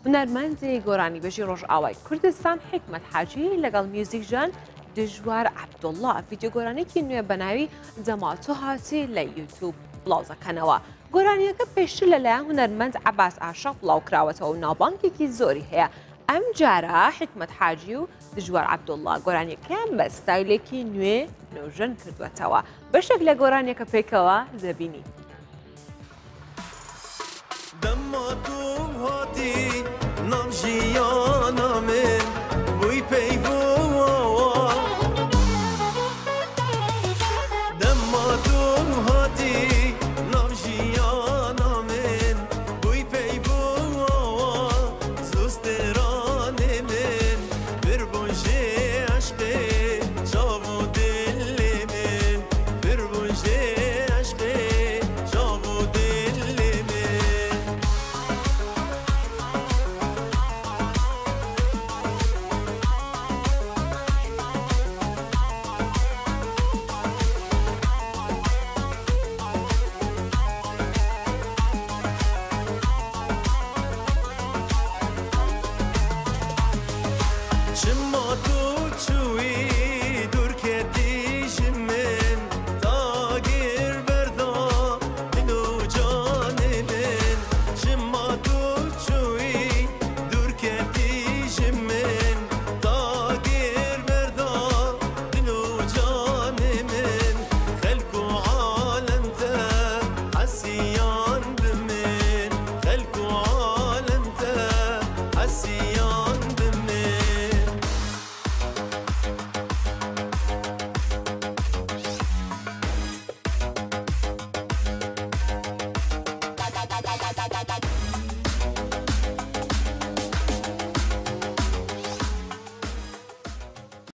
هونەرمەندی گۆرانیبێژی ڕۆژئاوای کوردستان حکمت حاجی لەگەڵ میوزیکژان دژوار عەبدوڵڵا ڤیدیۆ گۆرانێکی نوێ بەناوی دەماتۆ هاتی لە یوتیوب بڵاوزەکەنەوە. گۆرانیەکە پێشتر لەلایەن هونەرمەند عەباس عاشق بڵاوکراوەتەوە و ناوبانگێکی زۆری هەیە. ئەم جارە حکمت حاجی و دژوار عەبدوڵڵا گۆرانیەکەیان بە ستایلێکی نوێ نوێژن کردوێتەوە. بەشێک لە گۆرانیەکە پێکەوە دەبینی. دەماتۆم هاتی نام ژیانە من بووی پەیوەوە دەماتۆم هاتی نام ژیانە من بووی پەیوەوە زوستێرانێ من بربۆژێ عەشقێ چاو و دڵێ من بربۆژێ عەشقێ چاو و دڵێ من چما تو چوی دور کردیش من تاگیر بردا دلو جان من چما تو چوی دور کردیش من تاگیر بردا دلو جان من خلق و عالم تا حسیان بمن خلق و عالم تا حسیان